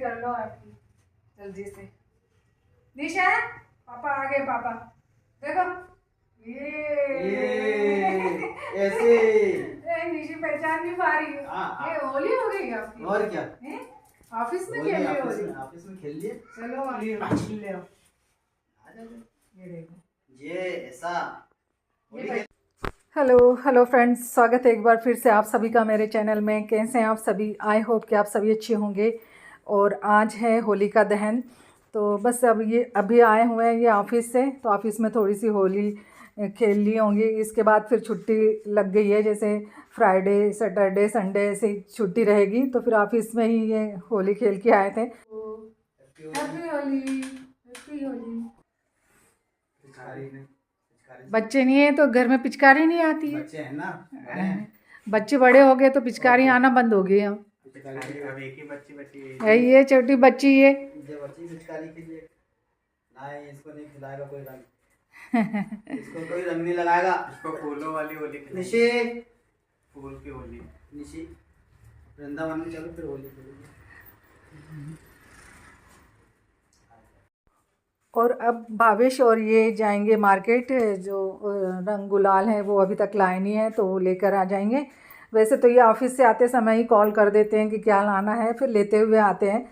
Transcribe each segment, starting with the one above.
कर लो आपकी जल्दी से। निशा पापा आ गए, पापा देखो ये ऐसे निशी पहचान नहीं पा रही है। ये होली हो गई आपकी? और क्या ऑफिस में खेल लिए होली? ऑफिस में खेल लिए। चलो होली ले आओ। ये देखो ये ऐसा। हेलो फ्रेंड्स, स्वागत है एक बार फिर से आप सभी का मेरे चैनल में। कैसे हैं आप सभी? आई होप कि आप सभी अच्छे होंगे। और आज है होलिका दहन, तो बस अब ये अभी आए हुए हैं ये ऑफिस से, तो ऑफिस में थोड़ी सी होली खेल ली होंगी। इसके बाद फिर छुट्टी लग गई है, जैसे फ्राइडे सैटरडे संडे से छुट्टी रहेगी, तो फिर ऑफिस में ही ये होली खेल के आए थे। Happy Holi, happy Holi. बच्चे नहीं है तो घर में पिचकारी नहीं आती है। बच्चे हैं ना, बच्चे बड़े हो गए तो पिचकारी आना बंद हो गई। अब एक ही बच्ची है ये छोटी बच्ची है, ये बच्ची पिचकारी के लिए नहीं, इसको नहीं खिलाएगा कोई रंग। इसको कोई रंग नहीं लगाएगा। इसको फूलों वाली होली निशी, फूल की होली। निशी वृंदावन में चलो फिर होली खेलेंगे। और अब भावेश और ये जाएंगे मार्केट। जो रंग गुलाल है वो अभी तक लाए नहीं है, तो वो लेकर आ जाएंगे। वैसे तो ये ऑफिस से आते समय ही कॉल कर देते हैं कि क्या लाना है, फिर लेते हुए आते हैं।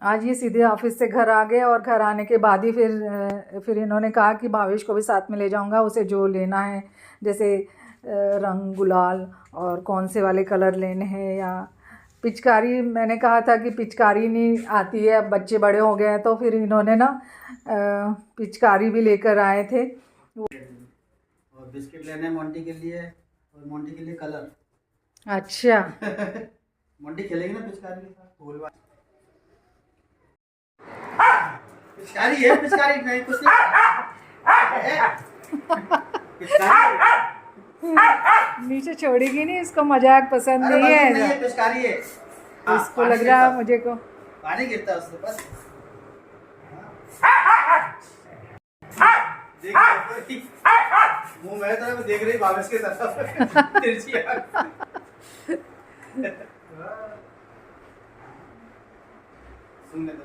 आज ये सीधे ऑफिस से घर आ गए, और घर आने के बाद ही फिर इन्होंने कहा कि भावेश को भी साथ में ले जाऊंगा, उसे जो लेना है, जैसे रंग गुलाल और कौन से वाले कलर लेने हैं, या पिचकारी। मैंने कहा था कि पिचकारी नहीं आती है, अब बच्चे बड़े हो गए हैं, तो फिर इन्होंने ना पिचकारी भी लेकर आए थे। और बिस्किट लेने मोंटी के लिए, और मोंटी के लिए कलर। अच्छा मोंटी खेलेगी ना पिचकारी के साथ, फूल वाली पिचकारी है। पिचकारी नहीं कुछ नीचे छोड़ेगी नहीं, इसको मजाक पसंद नहीं है। पिचकारी है, इसको लग रहा है मुझे को पानी गिरता है उससे बस। मुंह मेरे तरफ देख रही भावेश के तरफ तिरछी आंख। सुनने दो।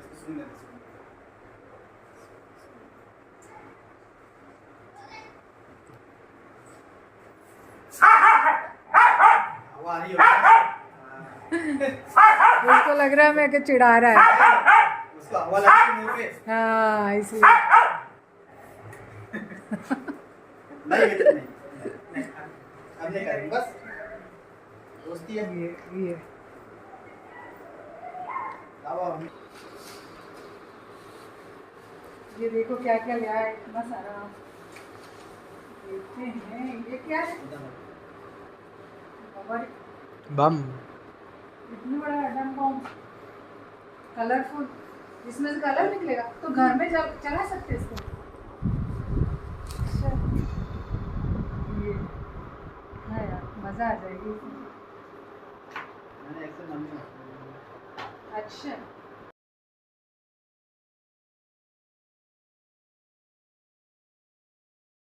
उसको लग रहा है मैं कि चिढ़ा रहा है, उसको हवा लगी मुंह पे। हाँ इसलिए। नहीं अब नहीं करेंगे, बस दोस्ती है ये ये देखो क्या क्या लिया है, इतना सारा। देखते हैं ये क्या है। बम, इतनी बड़ा एटम बम, कलरफुल। इसमें से कलर निकलेगा तो घर में चला सकते हैं इसको। अच्छा ये है यार, मज़ा आ जाएगी इसमें। अच्छा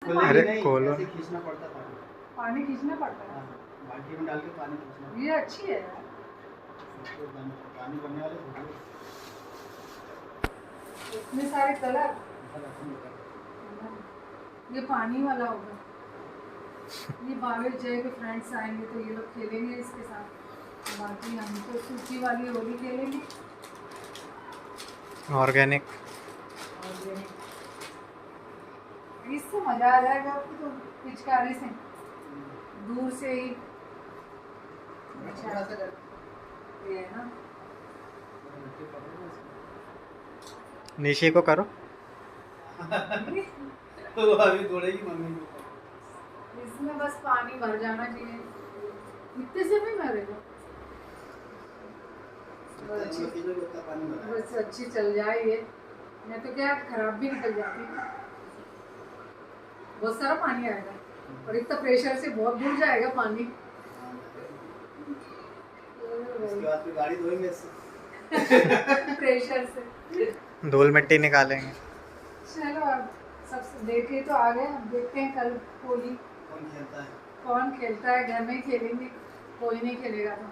अरे खोलो। खींचना पड़ता है पानी खींचना पड़ता है। बाल्टी में डाल के पानी खींचना। ये अच्छी है यार, पानी बनने वाले इतने सारे कलर। ये पानी वाला होगा। ये भावेश जय के फ्रेंड्स आएंगे तो ये लोग खेलेंगे इसके साथ। बाकी हम तो सूखी वाली होली खेलेंगे, ऑर्गेनिक। इससे मजा आ जाएगा आपको तो पिचकारी से दूर से ही। अच्छा ये है ना, निशी को करो। तो अभी दौड़ेगी मम्मी को। इसमें बस पानी भर जाना चाहिए, इतने से भी भरेगा। बस अच्छी चल जाए ये, मैं तो क्या खराब भी निकल जाती है। बहुत सारा पानी आएगा, और इतना प्रेशर से बहुत दूर जाएगा पानी। उसके बाद फिर गाड़ी धोएंगे प्रेशर से धूल मिट्टी निकालेंगे। चलो अब सब देखे तो आ गए, अब देखते हैं कल होली कौन खेलता है। घर में खेलेंगे, कोई नहीं खेलेगा तो।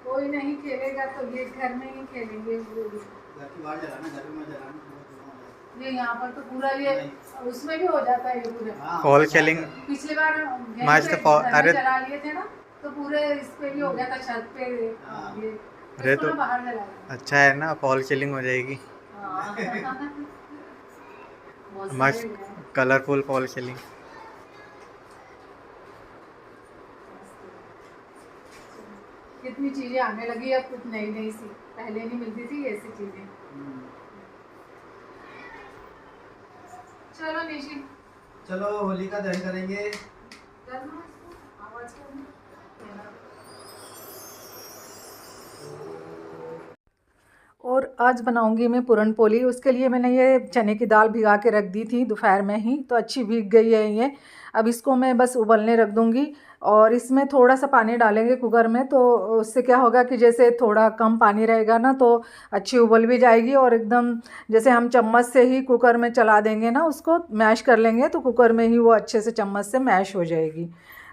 कोई नहीं खेलेगा तो ये घर में ही खेलेंगे। घर की बाहर जलाना, घर में मत जलाना। ये यहाँ पर तो पूरा ये उसमें भी हो जाता है ये पूरा। हाँ, फॉल सीलिंग पिछली बार मस्त अरे चला लिए थे ना, तो पूरे इस पे भी हो गया था, छत पे ये अरे उसको तो ना बाहर जलाया। अच्छा है ना, फॉल सीलिंग हो जाएगी। हाँ। बहुत मस्त सारे हैं। Colourful fall ceiling. कितनी चीजें आने लगी अब, कुछ नई नई सी, पहले नहीं मिलती थी ऐसी चीजें। चलो निशी, चलो होली का दहन करेंगे। करना इसको, आवाज करना। और आज बनाऊंगी मैं पूरन पोली। उसके लिए मैंने ये चने की दाल भिगा के रख दी थी दोपहर में ही, तो अच्छी भीग गई है ये। अब इसको मैं बस उबलने रख दूंगी, और इसमें थोड़ा सा पानी डालेंगे कुकर में, तो उससे क्या होगा कि जैसे थोड़ा कम पानी रहेगा ना तो अच्छी उबल भी जाएगी, और एकदम जैसे हम चम्मच से ही कुकर में चला देंगे ना, उसको मैश कर लेंगे तो कुकर में ही वो अच्छे से चम्मच से मैश हो जाएगी।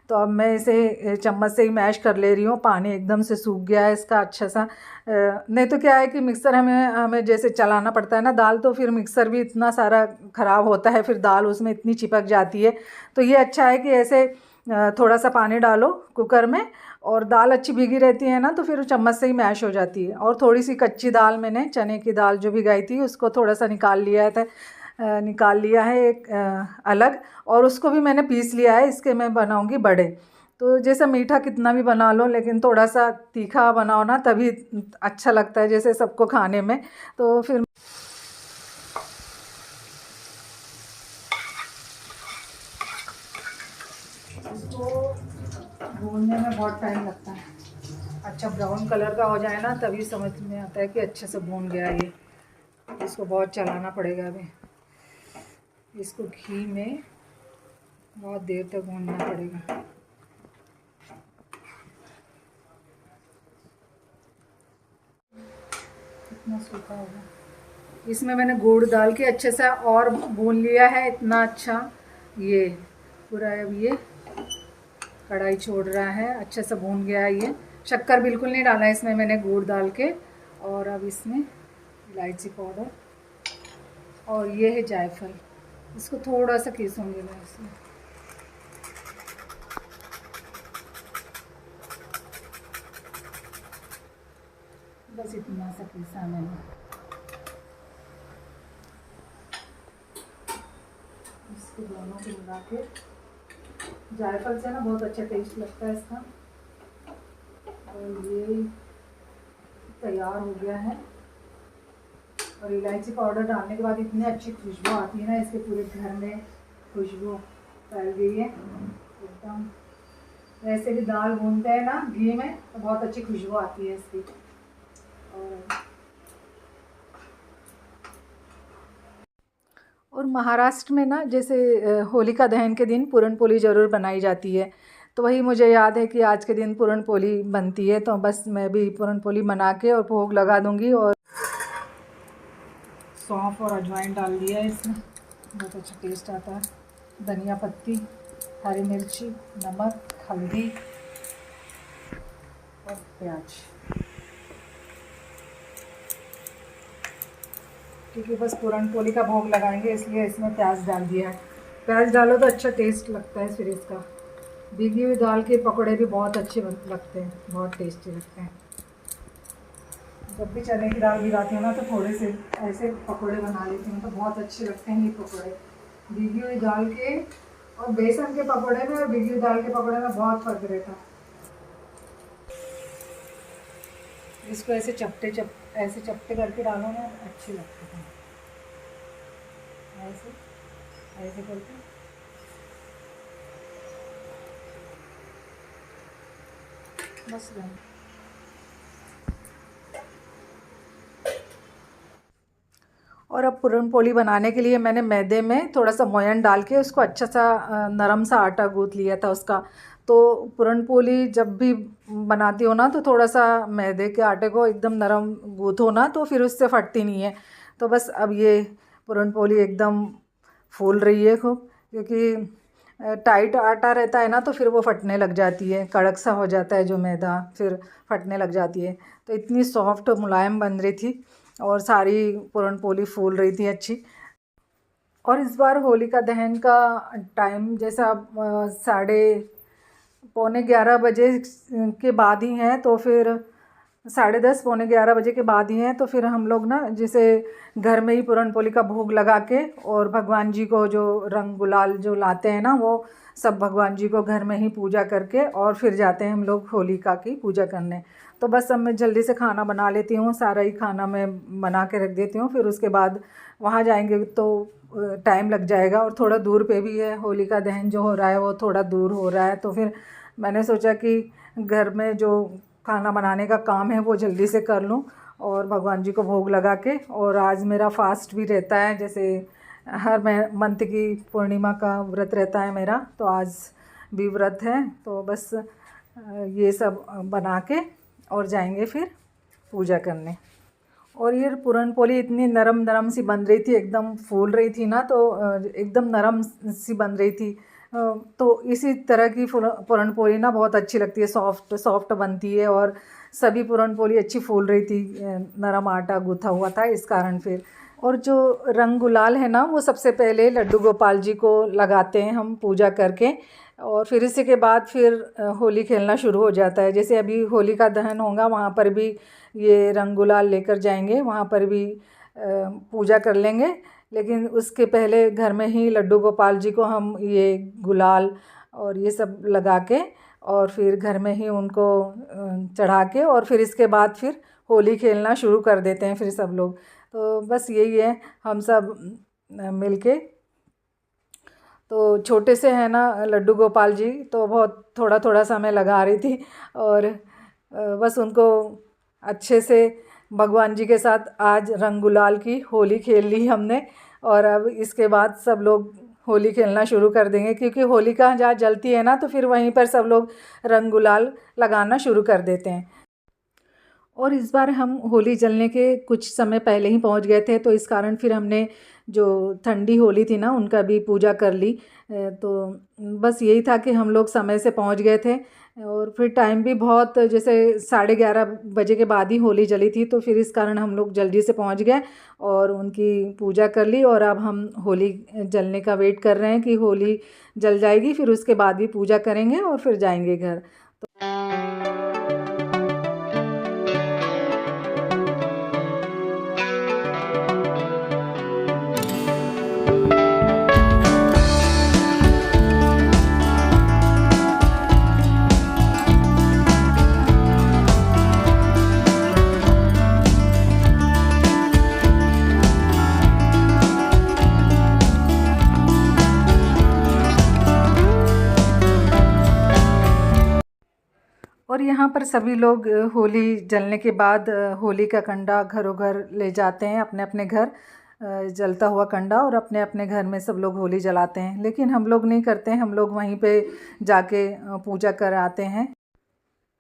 तो अब मैं इसे चम्मच से ही मैश कर ले रही हूँ। पानी एकदम से सूख गया है इसका अच्छा सा। नहीं तो क्या है कि मिक्सर हमें जैसे चलाना पड़ता है ना दाल, तो फिर मिक्सर भी इतना सारा ख़राब होता है, फिर दाल उसमें इतनी चिपक जाती है। तो ये अच्छा है कि ऐसे थोड़ा सा पानी डालो कुकर में, और दाल अच्छी भीगी रहती है ना, तो फिर चम्मच से ही मैश हो जाती है। और थोड़ी सी कच्ची दाल, मैंने चने की दाल जो भिगाई थी उसको थोड़ा सा निकाल लिया है एक अलग, और उसको भी मैंने पीस लिया है। इसके मैं बनाऊंगी बड़े। तो जैसे मीठा कितना भी बना लो, लेकिन थोड़ा सा तीखा बनाओ ना, तभी अच्छा लगता है जैसे सबको खाने में। तो फिर इसको भूनने में बहुत टाइम लगता है। अच्छा ब्राउन कलर का हो जाए ना, तभी समझ में आता है कि अच्छे से भून गया ये। इसको बहुत चलाना पड़ेगा अभी, इसको घी में बहुत देर तक भूनना पड़ेगा। इतना सूखा होगा। इसमें मैंने गुड़ डाल के अच्छे से और भून लिया है, इतना अच्छा ये पूरा। अब ये कढ़ाई छोड़ रहा है, अच्छे से भून गया है ये। शक्कर बिल्कुल नहीं डाला है इसमें मैंने, गुड़ डाल के। और अब इसमें इलायची पाउडर, और ये है जायफल। इसको थोड़ा सा पीसूंगी मैं इसमें। बस इतना सा पीसा मैंने। इसको दोनों को मिला के, जायफल से ना बहुत अच्छा टेस्ट लगता है इसका। और ये तैयार हो गया है। और इलायची पाउडर डालने के बाद इतनी अच्छी खुशबू आती है ना, इसके पूरे घर में खुशबू फैल गई है एकदम। वैसे भी दाल भूनते हैं ना घी में, तो बहुत अच्छी खुशबू आती है इसकी। और महाराष्ट्र में ना जैसे होलिका दहन के दिन पूरन पोली ज़रूर बनाई जाती है। तो वही मुझे याद है कि आज के दिन पूरन पोली बनती है, तो बस मैं भी पूरन पोली बना के और भोग लगा दूंगी। और सौंफ और अजवाइन डाल दिया है इसमें, बहुत अच्छा टेस्ट आता है। धनिया पत्ती, हरी मिर्ची, नमक, हल्दी और प्याज, क्योंकि बस पूरन पोली का भोग लगाएंगे इसलिए इसमें प्याज डाल दिया है। प्याज डालो तो अच्छा टेस्ट लगता है फिर इसका। भीगी हुई दाल के पकौड़े भी बहुत अच्छे लगते हैं, बहुत टेस्टी लगते हैं। जब भी चने की दाल भिगाती हूँ ना, तो थोड़े से ऐसे पकौड़े बना लेती हूँ, तो बहुत अच्छे लगते हैं ये पकौड़े। भीगी हुई दाल के और बेसन के पकौड़े में और भीगी हुई दाल के पकौड़े में बहुत फर्क रहता है। इसको ऐसे चपटे करके डालो ना, अच्छे लगते हैं। ऐसे करके बस बन। और अब पूरन पोली बनाने के लिए मैंने मैदे में थोड़ा सा मोयन डाल के उसको अच्छा सा नरम सा आटा गूँथ लिया था उसका। तो पूरन पोली जब भी बनाती हो ना, तो थोड़ा सा मैदे के आटे को एकदम नरम गूँथो ना, तो फिर उससे फटती नहीं है। तो बस अब ये पूरन पोली एकदम फूल रही है खूब, क्योंकि टाइट आटा रहता है ना तो फिर वो फटने लग जाती है, कड़क सा हो जाता है जो मैदा, फिर फटने लग जाती है। तो इतनी सॉफ्ट मुलायम बन रही थी और सारी पूरण पोली फूल रही थी अच्छी। और इस बार होलिका दहन का टाइम जैसा 10:30 बजे के बाद ही है, तो फिर 10:30 पौने 11 बजे के बाद ही हैं। तो फिर हम लोग ना जैसे घर में ही पूरण पोली का भोग लगा के और भगवान जी को जो रंग गुलाल जो लाते हैं ना, वो सब भगवान जी को घर में ही पूजा करके और फिर जाते हैं हम लोग होलिका की पूजा करने। तो बस अब मैं जल्दी से खाना बना लेती हूँ, सारा ही खाना मैं बना के रख देती हूँ, फिर उसके बाद वहाँ जाएंगे तो टाइम लग जाएगा। और थोड़ा दूर पे भी है, होलिका दहन जो हो रहा है वो थोड़ा दूर हो रहा है। तो फिर मैंने सोचा कि घर में जो खाना बनाने का काम है वो जल्दी से कर लूँ और भगवान जी को भोग लगा के। और आज मेरा फास्ट भी रहता है, जैसे हर मंथ की पूर्णिमा का व्रत रहता है मेरा, तो आज भी व्रत है। तो बस ये सब बना के और जाएंगे फिर पूजा करने। और ये पूरण पोली इतनी नरम नरम सी बन रही थी, एकदम फूल रही थी ना, तो एकदम नरम सी बन रही थी। तो इसी तरह की पूरण पोली ना बहुत अच्छी लगती है, सॉफ्ट सॉफ्ट बनती है। और सभी पूरण पोली अच्छी फूल रही थी, नरम आटा गूँथा हुआ था इस कारण। फिर और जो रंग गुलाल है ना, वो सबसे पहले लड्डू गोपाल जी को लगाते हैं हम पूजा करके, और फिर इसी के बाद फिर होली खेलना शुरू हो जाता है। जैसे अभी होली का दहन होगा, वहाँ पर भी ये रंग गुलाल लेकर जाएंगे, वहाँ पर भी पूजा कर लेंगे। लेकिन उसके पहले घर में ही लड्डू गोपाल जी को हम ये गुलाल और ये सब लगा के और फिर घर में ही उनको चढ़ा के और फिर इसके बाद फिर होली खेलना शुरू कर देते हैं फिर सब लोग। तो बस यही है, हम सब मिलके। तो छोटे से है ना लड्डू गोपाल जी, तो बहुत थोड़ा थोड़ा समय लगा रही थी और बस उनको अच्छे से भगवान जी के साथ आज रंग गुलाल की होली खेल ली हमने। और अब इसके बाद सब लोग होली खेलना शुरू कर देंगे, क्योंकि होलिका जहाँ जलती है ना, तो फिर वहीं पर सब लोग रंग गुलाल लगाना शुरू कर देते हैं। और इस बार हम होली जलने के कुछ समय पहले ही पहुंच गए थे, तो इस कारण फिर हमने जो ठंडी होली थी ना, उनका भी पूजा कर ली। तो बस यही था कि हम लोग समय से पहुंच गए थे। और फिर टाइम भी बहुत, जैसे 11:30 बजे के बाद ही होली जली थी, तो फिर इस कारण हम लोग जल्दी से पहुंच गए और उनकी पूजा कर ली। और अब हम होली जलने का वेट कर रहे हैं कि होली जल जाएगी, फिर उसके बाद भी पूजा करेंगे और फिर जाएंगे घर। और यहाँ पर सभी लोग होली जलने के बाद होली का कंडा घरों घर ले जाते हैं, अपने अपने घर जलता हुआ कंडा, और अपने अपने घर में सब लोग होली जलाते हैं। लेकिन हम लोग नहीं करते हैं, हम लोग वहीं पे जाके पूजा कर आते हैं।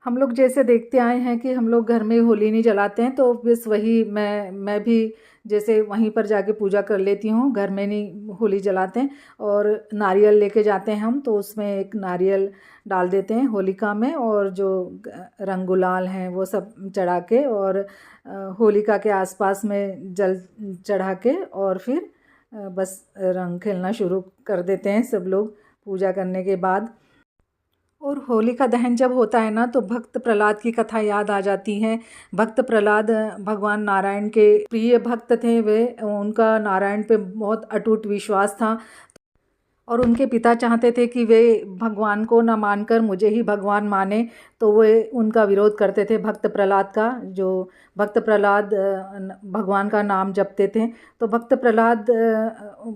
हम लोग जैसे देखते आए हैं कि हम लोग घर में होली नहीं जलाते हैं, तो बस वही मैं भी जैसे वहीं पर जाके पूजा कर लेती हूँ, घर में नहीं होली जलाते हैं। और नारियल लेके जाते हैं हम, तो उसमें एक नारियल डाल देते हैं होलिका में, और जो रंग गुलाल हैं वो सब चढ़ा के और होलिका के आसपास में जल चढ़ा के और फिर बस रंग खेलना शुरू कर देते हैं सब लोग पूजा करने के बाद। और होलिका दहन जब होता है ना, तो भक्त प्रहलाद की कथा याद आ जाती है। भक्त प्रहलाद भगवान नारायण के प्रिय भक्त थे, वे उनका नारायण पे बहुत अटूट विश्वास था। और उनके पिता चाहते थे कि वे भगवान को न मानकर मुझे ही भगवान माने, तो वे उनका विरोध करते थे भक्त प्रहलाद का। जो भक्त प्रहलाद भगवान का नाम जपते थे, तो भक्त प्रहलाद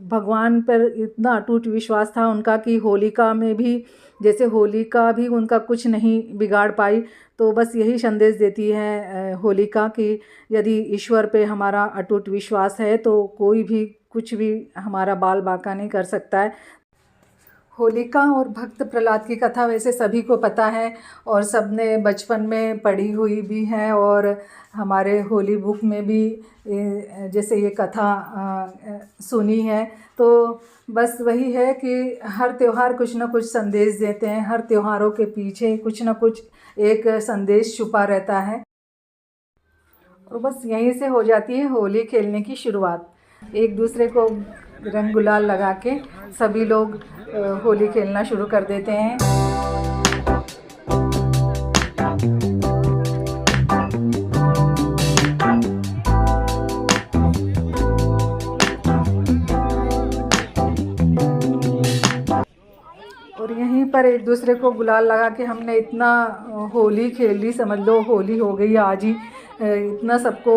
भगवान पर इतना अटूट विश्वास था उनका कि होलिका में भी, जैसे होलिका भी उनका कुछ नहीं बिगाड़ पाई। तो बस यही संदेश देती है होलिका कि यदि ईश्वर पे हमारा अटूट विश्वास है, तो कोई भी कुछ भी हमारा बाल बांका नहीं कर सकता है। होलिका और भक्त प्रहलाद की कथा वैसे सभी को पता है और सबने बचपन में पढ़ी हुई भी है और हमारे होली बुक में भी जैसे ये कथा सुनी है। तो बस वही है कि हर त्यौहार कुछ ना कुछ संदेश देते हैं, हर त्योहारों के पीछे कुछ ना कुछ एक संदेश छुपा रहता है। और बस यहीं से हो जाती है होली खेलने की शुरुआत। एक दूसरे को रंग गुलाल लगा के सभी लोग होली खेलना शुरू कर देते हैं। और यहीं पर एक दूसरे को गुलाल लगा के हमने इतना होली खेल ली, समझ लो होली हो गई आज ही, इतना सबको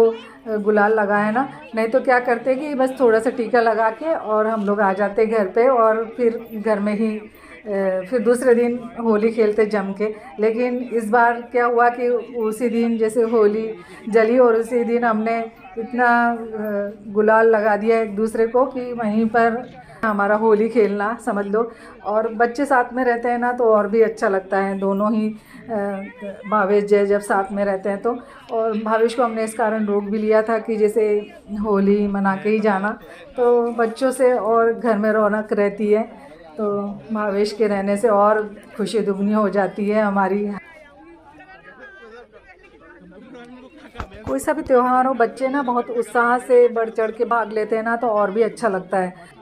गुलाल लगाया ना। नहीं तो क्या करते कि बस थोड़ा सा टीका लगा के और हम लोग आ जाते घर पे और फिर घर में ही फिर दूसरे दिन होली खेलते जम के। लेकिन इस बार क्या हुआ कि उसी दिन जैसे होली जली और उसी दिन हमने इतना गुलाल लगा दिया एक दूसरे को कि वहीं पर हमारा होली खेलना समझ लो। और बच्चे साथ में रहते हैं ना तो और भी अच्छा लगता है, दोनों ही भावेश जय जब साथ में रहते हैं तो। और भावेश को हमने इस कारण रोक भी लिया था कि जैसे होली मना के ही जाना, तो बच्चों से और घर में रौनक रहती है, तो भावेश के रहने से और खुशी दुगनी हो जाती है हमारी। कोई सा भी त्यौहार हो, बच्चे ना बहुत उत्साह से बढ़ चढ़ के भाग लेते हैं ना तो और भी अच्छा लगता है।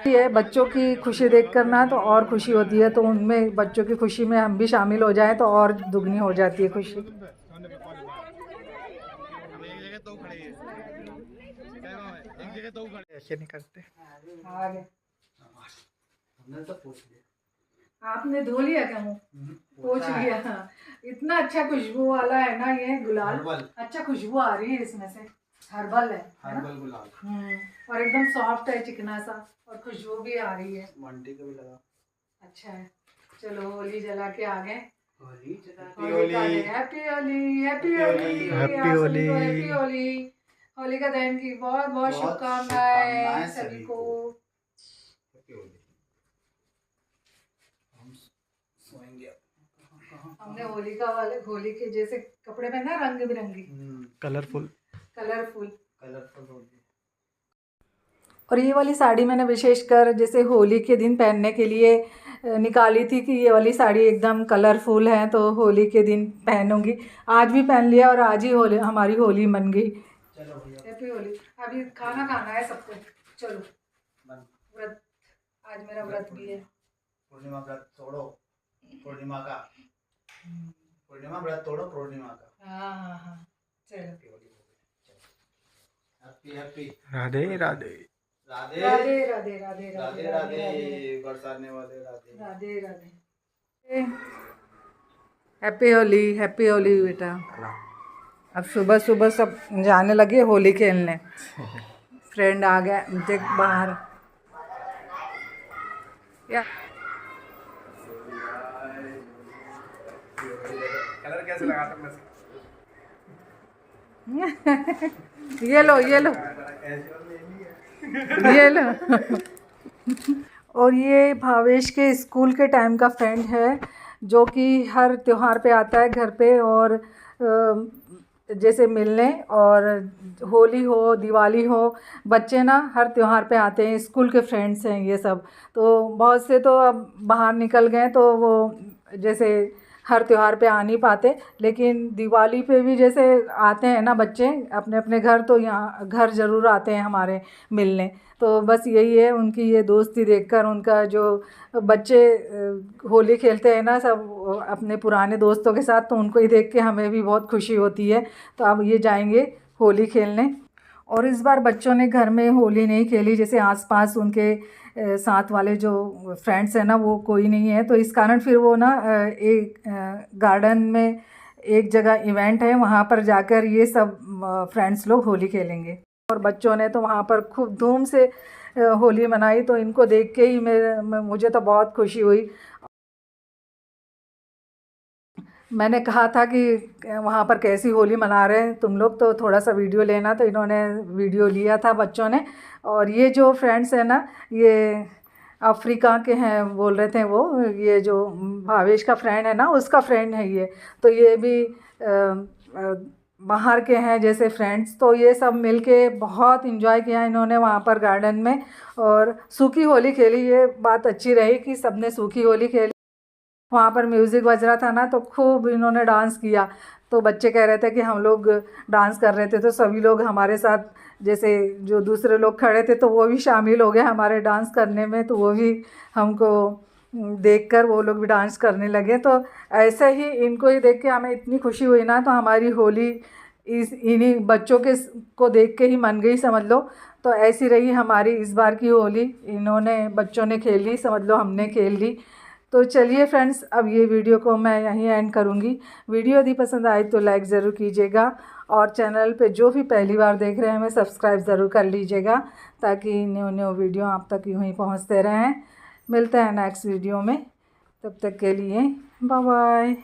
ये बच्चों की खुशी देख कर ना तो और खुशी होती है, तो उनमें बच्चों की खुशी में हम भी शामिल हो जाएं तो और दुगनी हो जाती है खुशी। ऐसे नहीं करते। आगे हमने तो पूछ लिया, आपने धो लिया क्या मुँह? पोंछ लिया। हाँ। इतना अच्छा खुशबू वाला है ना ये गुलाल, अच्छा खुशबू आ रही है इसमें से, हर्बल है ना? हर्बल गुलाल। और एकदम सॉफ्ट है, चिकना सा, और खुशबू भी आ रही है। मंटी को भी लगा। अच्छा है। चलो होली जला के आ गए। Holi happy Holi, happy Holi, happy Holi, happy Holi. Happy Holi. Holika दहन की बहुत बहुत शुभकामनाएं सभी को। हैप्पी होली। हम सोएंगे। हमने होलिका वाले होली के जैसे कपड़े पहना, रंग बिरंगी, कलरफुल कलरफुल होली। और ये वाली साड़ी मैंने विशेषकर जैसे होली के दिन पहनने के लिए निकाली थी कि ये वाली साड़ी एकदम कलरफुल है तो होली के दिन पहनूंगी। आज भी पहन लिया और आज ही होली हमारी होली मन गई। चलो भैया, हैप्पी होली। अभी खाना खाना है सबको, चलो। व्रत, आज मेरा व्रत भी है। पूर्णिमा व्रत तोड़ो, पूर्णिमा का पूर्णिमा व्रत तोड़ो, पूर्णिमा का। हाँ हाँ हाँ, चलो। हैप्पी हैप्पी राधे राधे राधे राधे राधे राधे राधे राधे बरसाने वाले राधे राधे राधे। हैप्पी होली बेटा। अब सुबह सुबह सब जाने लगे होली खेलने। फ्रेंड आ गया देख बाहर। या कलर कैसे लगाते हैं? ये लो ये लो ये लो। और ये भावेश के स्कूल के टाइम का फ्रेंड है जो कि हर त्योहार पे आता है घर पे और जैसे मिलने, और होली हो दिवाली हो, बच्चे ना हर त्योहार पे आते हैं, स्कूल के फ्रेंड्स हैं ये सब। तो बहुत से तो अब बाहर निकल गए तो वो जैसे हर त्यौहार पे आ नहीं पाते, लेकिन दिवाली पे भी जैसे आते हैं ना बच्चे अपने अपने घर, तो यहाँ घर ज़रूर आते हैं हमारे मिलने। तो बस यही है उनकी ये दोस्ती देखकर, उनका जो बच्चे होली खेलते हैं ना सब अपने पुराने दोस्तों के साथ, तो उनको ही देख के हमें भी बहुत खुशी होती है। तो अब ये जाएंगे होली खेलने। और इस बार बच्चों ने घर में होली नहीं खेली, जैसे आसपास उनके साथ वाले जो फ्रेंड्स हैं ना वो कोई नहीं है, तो इस कारण फिर वो ना एक गार्डन में एक जगह इवेंट है, वहाँ पर जाकर ये सब फ्रेंड्स लोग होली खेलेंगे। और बच्चों ने तो वहाँ पर खूब धूम से होली मनाई, तो इनको देख के ही मुझे तो बहुत खुशी हुई। मैंने कहा था कि वहाँ पर कैसी होली मना रहे हैं तुम लोग, तो थोड़ा सा वीडियो लेना, तो इन्होंने वीडियो लिया था बच्चों ने। और ये जो फ्रेंड्स हैं ना, ये अफ्रीका के हैं बोल रहे थे वो, ये जो भावेश का फ्रेंड है ना उसका फ्रेंड है ये, तो ये भी बाहर के हैं जैसे फ्रेंड्स। तो ये सब मिलके बहुत इन्जॉय किया इन्होंने वहाँ पर गार्डन में, और सूखी होली खेली। ये बात अच्छी रही कि सबने सूखी होली खेली। वहाँ पर म्यूज़िक बज रहा था ना, तो खूब इन्होंने डांस किया। तो बच्चे कह रहे थे कि हम लोग डांस कर रहे थे, तो सभी लोग हमारे साथ, जैसे जो दूसरे लोग खड़े थे तो वो भी शामिल हो गए हमारे डांस करने में, तो वो भी हमको देखकर वो लोग भी डांस करने लगे। तो ऐसे ही इनको ही देख के हमें इतनी खुशी हुई ना, तो हमारी होली इन्हीं बच्चों के को देख के ही मन गई समझ लो। तो ऐसी रही हमारी इस बार की होली, इन्होंने बच्चों ने खेल ली, समझ लो हमने खेल ली। तो चलिए फ्रेंड्स, अब ये वीडियो को मैं यहीं एंड करूँगी। वीडियो यदि पसंद आई तो लाइक ज़रूर कीजिएगा, और चैनल पे जो भी पहली बार देख रहे हैं हमें सब्सक्राइब ज़रूर कर लीजिएगा, ताकि न्यू न्यू वीडियो आप तक यूँ ही पहुँचते रहें। मिलते हैं नेक्स्ट वीडियो में, तब तक के लिए बाय बाय।